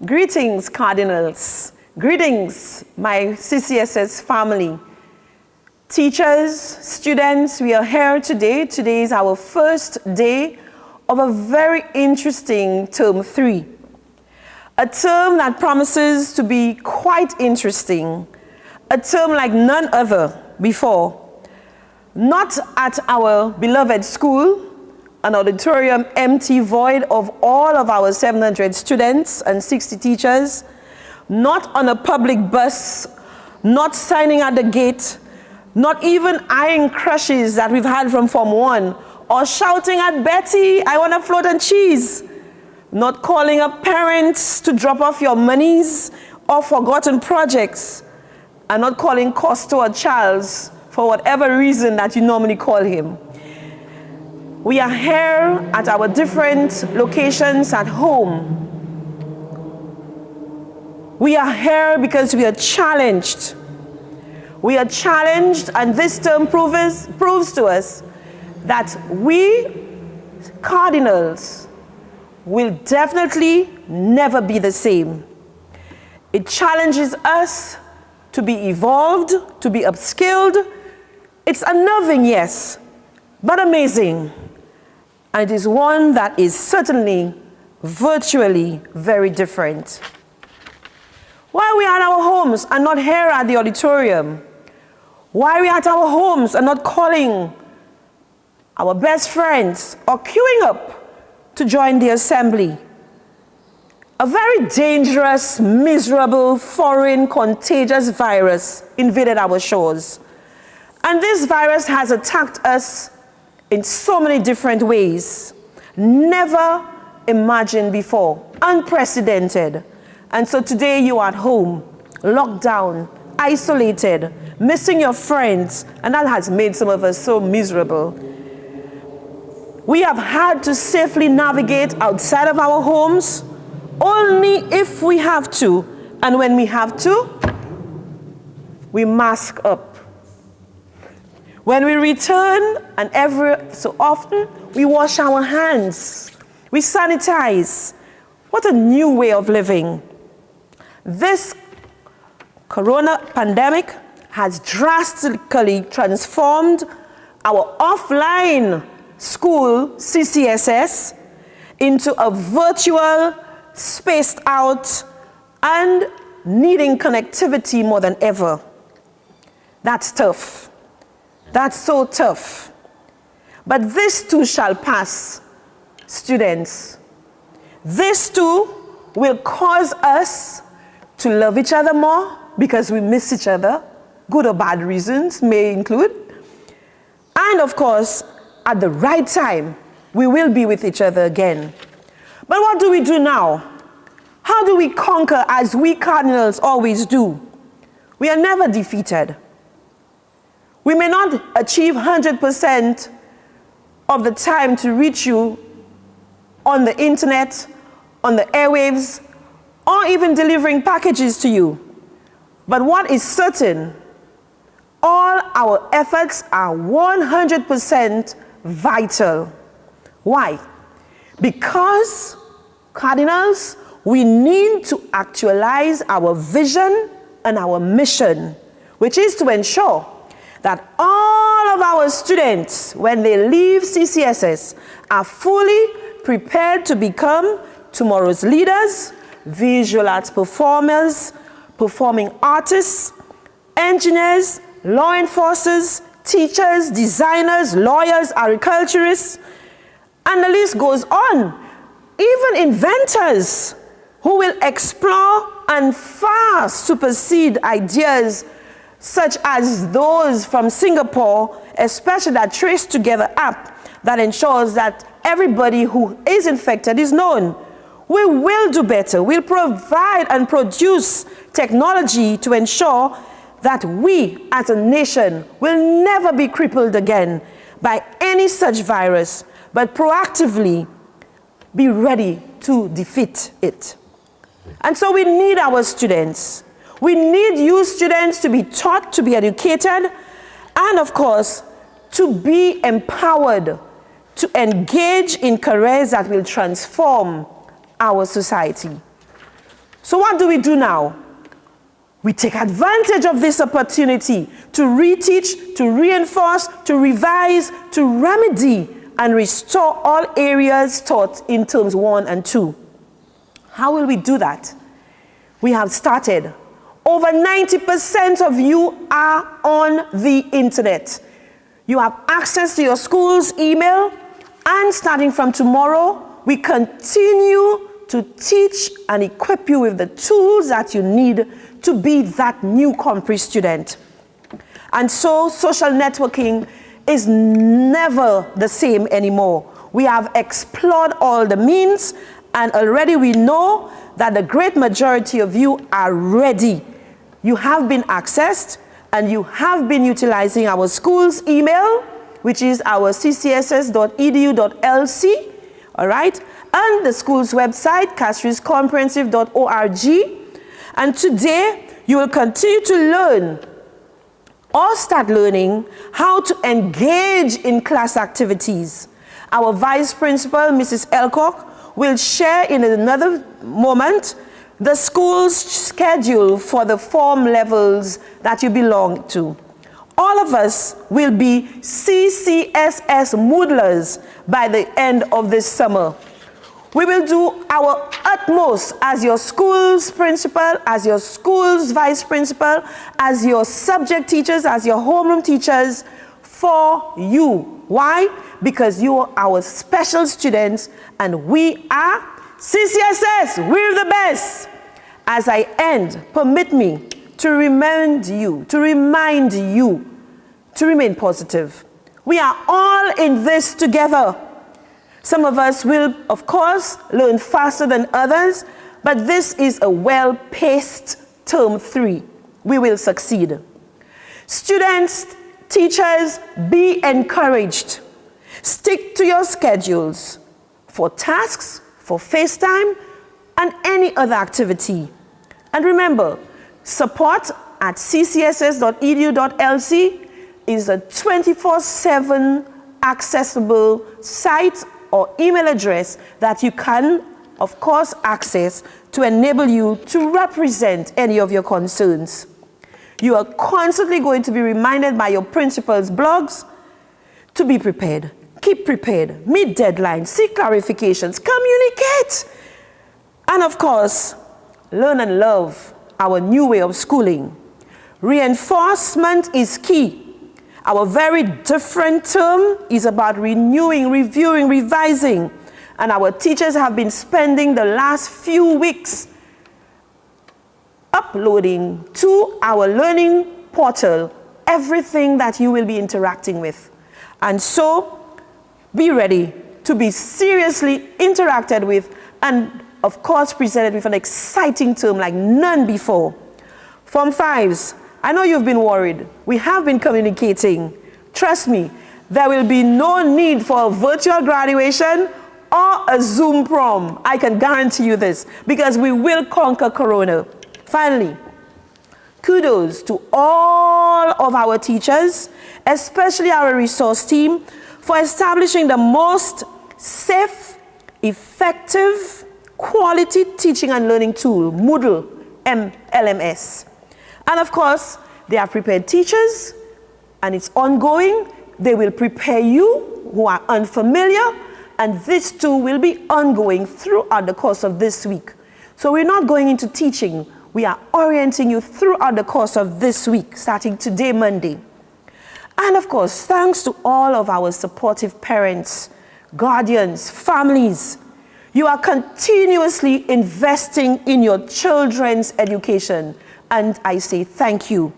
Greetings, Cardinals. Greetings, my CCSS family. Teachers, students, we are here today. Today is our first day of a very interesting term 3. A term that promises to be quite interesting. A term like none other before. Not at our beloved school, an auditorium empty void of all of our 700 students and 60 teachers, not on a public bus, not signing at the gate, not even eyeing crushes that we've had from Form 1, or shouting at Betty, I want a float and cheese, not calling up parents to drop off your monies or forgotten projects, and not calling Costo or Charles for whatever reason that you normally call him. We are here at our different locations at home. We are here because we are challenged. We are challenged, and this term proves to us that we, Cardinals, will definitely never be the same. It challenges us to be evolved, to be upskilled. It's unnerving, yes, but amazing. And it is one that is certainly, virtually, very different. Why are we at our homes and not here at the auditorium? Why are we at our homes and not calling our best friends or queuing up to join the assembly? A very dangerous, miserable, foreign, contagious virus invaded our shores. And this virus has attacked us in so many different ways, never imagined before, unprecedented. And so today you are at home, locked down, isolated, missing your friends, and that has made some of us so miserable. We have had to safely navigate outside of our homes only if we have to, and when we have to, we mask up. When we return, and every so often, we wash our hands. We sanitize. What a new way of living. This corona pandemic has drastically transformed our offline school, CCSS, into a virtual, spaced out, and needing connectivity more than ever. That's tough. That's so tough. But this too shall pass, students. This too will cause us to love each other more because we miss each other, good or bad reasons may include. And of course, at the right time, we will be with each other again. But what do we do now? How do we conquer as we Cardinals always do? We are never defeated. We may not achieve 100% of the time to reach you on the internet, on the airwaves, or even delivering packages to you. But what is certain, all our efforts are 100% vital. Why? Because, Cardinals, we need to actualize our vision and our mission, which is to ensure that all of our students, when they leave CCSS, are fully prepared to become tomorrow's leaders, visual arts performers, performing artists, engineers, law enforcers, teachers, designers, lawyers, agriculturists, and the list goes on. Even inventors who will explore and far supersede ideas such as those from Singapore, especially that Trace Together app that ensures that everybody who is infected is known. We will do better. We'll provide and produce technology to ensure that we as a nation will never be crippled again by any such virus, but proactively be ready to defeat it. And so we need our students. We need you students to be taught, to be educated, and of course, to be empowered to engage. engage in careers that will transform our society. So what do we do now? We take advantage of this opportunity to reteach, to reinforce, to revise, to remedy, and restore all areas taught in terms 1 and 2. How will we do that? We have started. Over 90% of you are on the internet. You have access to your school's email, and starting from tomorrow, we continue to teach and equip you with the tools that you need to be that new Compre student. And so social networking is never the same anymore. We have explored all the means, and already we know that the great majority of you are ready. You have been accessed, and you have been utilizing our school's email, which is our ccss.edu.lc, all right? And the school's website, castriescomprehensive.org. And today, you will continue to learn or start learning how to engage in class activities. Our Vice Principal, Mrs. Elcock, will share in another moment the school's schedule for the form levels that you belong to. All of us will be CCSS Moodlers by the end of this summer. We will do our utmost as your school's principal, as your school's vice principal, as your subject teachers, as your homeroom teachers for you. Why? Because you are our special students, and we are CCSS. We're the best. As I end, permit me to remind you to remain positive. We are all in this together. Some of us will, of course, learn faster than others, but this is a well-paced term 3. We will succeed. Students, teachers, be encouraged. Stick to your schedules for tasks, for FaceTime, and any other activity. And remember, support at ccss.edu.lc is a 24/7 accessible site or email address that you can, of course, access to enable you to represent any of your concerns. You are constantly going to be reminded by your principal's blogs to be prepared. Keep prepared, meet deadlines, seek clarifications, communicate. And of course, learn and love our new way of schooling. Reinforcement is key. Our very different term is about renewing, reviewing, revising. And our teachers have been spending the last few weeks uploading to our learning portal everything that you will be interacting with. And so, be ready to be seriously interacted with and, of course, presented with an exciting term like none before. Form 5s, I know you've been worried. We have been communicating. Trust me, there will be no need for a virtual graduation or a Zoom prom. I can guarantee you this, because we will conquer Corona. Finally, kudos to all of our teachers, especially our resource team, for establishing the most safe, effective, quality teaching and learning tool, Moodle LMS. And of course, they have prepared teachers, and it's ongoing. They will prepare you who are unfamiliar, and this too will be ongoing throughout the course of this week. So we're not going into teaching. We are orienting you throughout the course of this week, starting today, Monday. And of course, thanks to all of our supportive parents, guardians, families. You are continuously investing in your children's education. And I say thank you.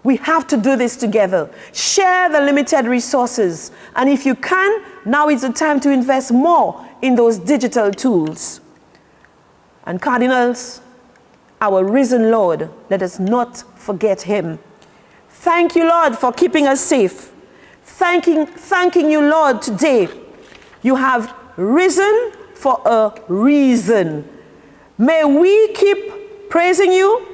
We have to do this together. Share the limited resources. And if you can, now is the time to invest more in those digital tools. And Cardinals, our risen Lord, let us not forget him. Thank you, Lord, for keeping us safe. Thanking you, Lord, today. You have risen for a reason. May we keep praising you,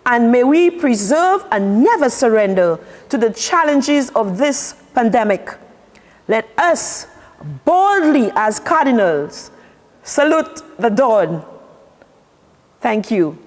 and may we preserve and never surrender to the challenges of this pandemic. Let us boldly, as Cardinals, salute the dawn. Thank you.